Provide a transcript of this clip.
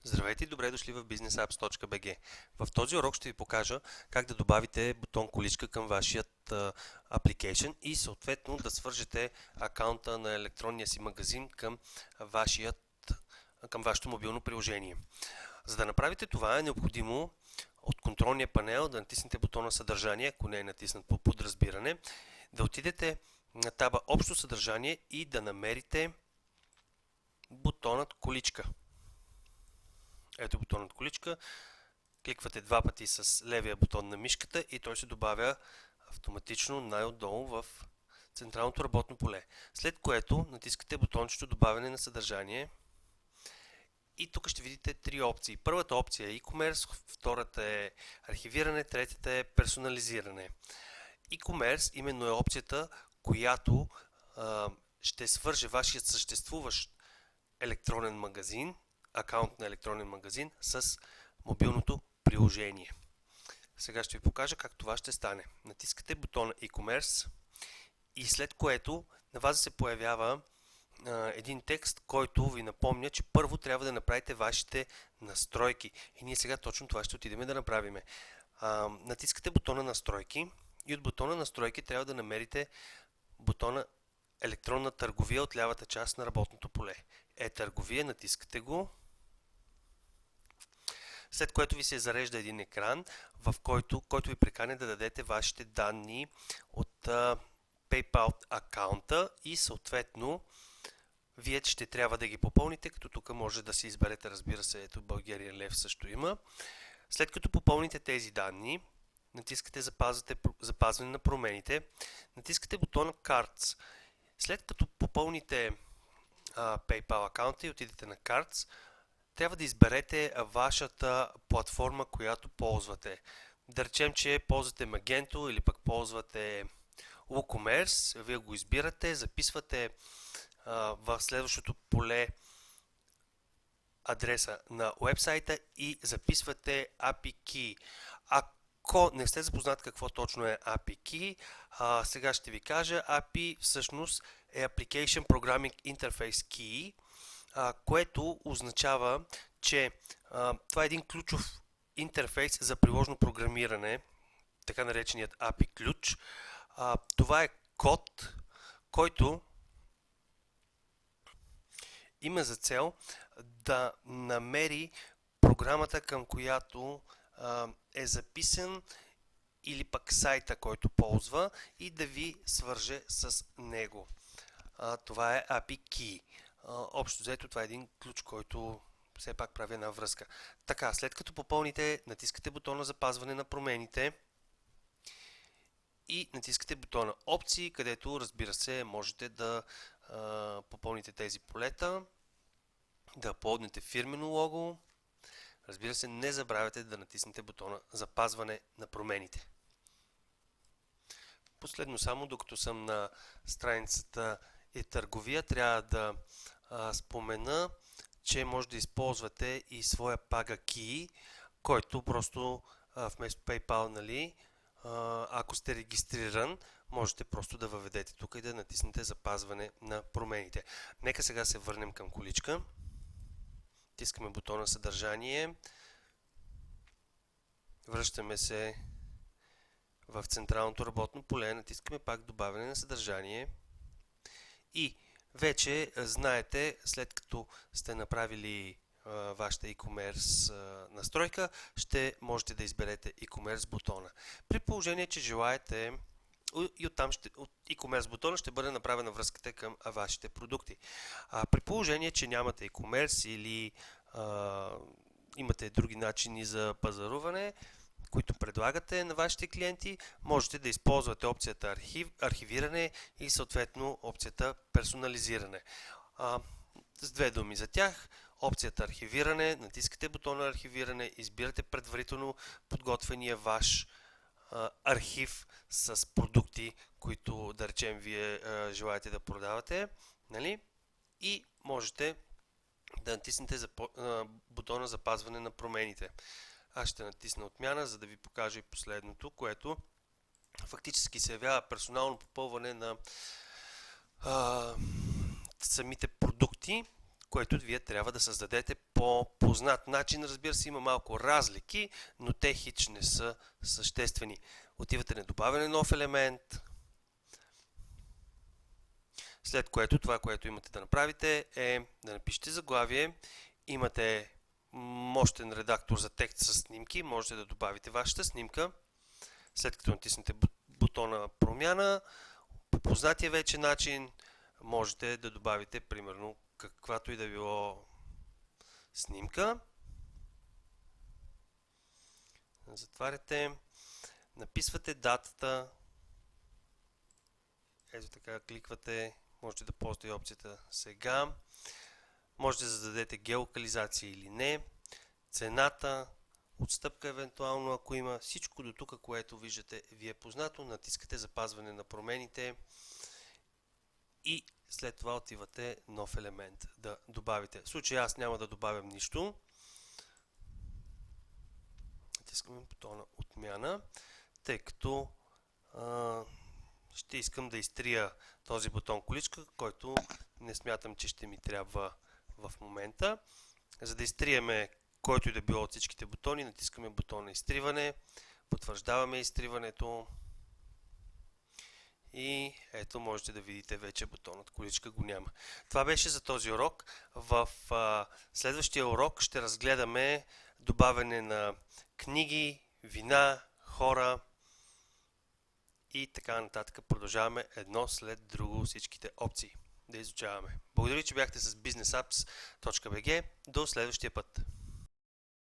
Здравейте и добре дошли в businessapps.bg. В този урок ще ви покажа как да добавите бутон количка към вашият application и съответно да свържете акаунта на електронния си магазин към вашето мобилно приложение. За да направите това е необходимо от контролния панел да натиснете бутона съдържание, ако не е натиснат по подразбиране, да отидете на таба общо съдържание и да намерите бутонът количка. Ето бутонът количка, кликвате два пъти с левия бутон на мишката и той се добавя автоматично най-отдолу в централното работно поле. След което натискате бутончето добавяне на съдържание и тук ще видите три опции. Първата опция е e-commerce, втората е архивиране, третата е персонализиране. E-commerce именно е опцията, която ще свърже вашият съществуващ електронен магазин, акаунт на електронен магазин с мобилното приложение. Сега ще ви покажа как това ще стане. Натискате бутона e-commerce и след което на вас се появява един текст, който ви напомня, че първо трябва да направите вашите настройки. И ние сега точно това ще отидем да направим. Натискате бутона настройки и от бутона настройки трябва да намерите бутона електронна търговия от лявата част на работното поле. Търговия, натискате го. След което ви се зарежда един екран, в който ви приканя да дадете вашите данни от PayPal акаунта и съответно вие ще трябва да ги попълните, като тук може да си изберете, разбира се, ето България лев също има. След като попълните тези данни, натискате запазване на промените, натискате бутона Cards. След като попълните PayPal акаунта и отидете на Cards, трябва да изберете вашата платформа, която ползвате. Да речем, че ползвате Magento или пък ползвате WooCommerce. Вие го избирате, записвате в следващото поле адреса на уебсайта и записвате API Key. Ако не сте запознат какво точно е API Key, сега ще ви кажа. API всъщност е Application Programming Interface Key, което означава, че това е един ключов интерфейс за приложно програмиране, така нареченият API ключ. Това е код, който има за цел да намери програмата, към която е записан или пък сайта, който ползва и да ви свърже с него. Това е API Key. Общо взето това е един ключ, който все пак прави една връзка. Така, след като попълните, натискате бутона запазване на промените и натискате бутона опции, където разбира се можете да попълните тези полета, да аплоднете фирмено лого. Разбира се, не забравяйте да натиснете бутона запазване на промените. Последно само, докато съм на страницата търговия, трябва да спомена, че може да използвате и своя Paga Key, който просто вместо PayPal, нали, ако сте регистриран, можете просто да въведете тук и да натиснете запазване на промените. Нека сега се върнем към количка. Тискаме бутона съдържание. Връщаме се в централното работно поле. Натискаме пак добавяне на съдържание. И вече знаете, след като сте направили вашата e-commerce настройка, ще можете да изберете e-commerce бутона. При положение, че желаете и оттам от e-commerce бутона ще бъде направена връзката към вашите продукти. При положение, че нямате e-commerce или имате други начини за пазаруване, които предлагате на вашите клиенти, можете да използвате опцията архивиране и съответно опцията персонализиране. С две думи за тях, опцията архивиране, натискате бутона архивиране, избирате предварително подготвения ваш архив с продукти, които да речем вие желаете да продавате, нали? И можете да натиснете бутона запазване на промените. Аз ще натисна отмяна, за да ви покажа и последното, което фактически се явява персонално попълване на самите продукти, което вие трябва да създадете по познат начин. Разбира се, има малко разлики, но те хич не са съществени. Отивате на добавяне на нов елемент, след което това, което имате да направите е да напишете заглавие. Имате мощен редактор за текст с снимки, можете да добавите вашата снимка. След като натиснете бутона промяна, по познатия вече начин можете да добавите примерно каквато и да било снимка. Затваряте, написвате датата, ето така кликвате, можете да ползвате и опцията сега. Можете да зададете геолокализация или не, цената, отстъпка евентуално, ако има. Всичко до тук, което виждате, ви е познато. Натискате запазване на промените и след това отивате нов елемент да добавите. В случай аз няма да добавям нищо. Натискаме бутона отмяна, тъй като ще искам да изтрия този бутон количка, който не смятам, че ще ми трябва в момента. За да изтриеме който и да било от всичките бутони, натискаме бутона изтриване, потвърждаваме изтриването и ето можете да видите вече бутонът количка го няма. Това беше за този урок. В следващия урок ще разгледаме добавяне на книги, вина, хора и така нататък. Продължаваме едно след друго всичките опции да изучаваме. Благодаря, че бяхте с businessapps.bg. До следващия път!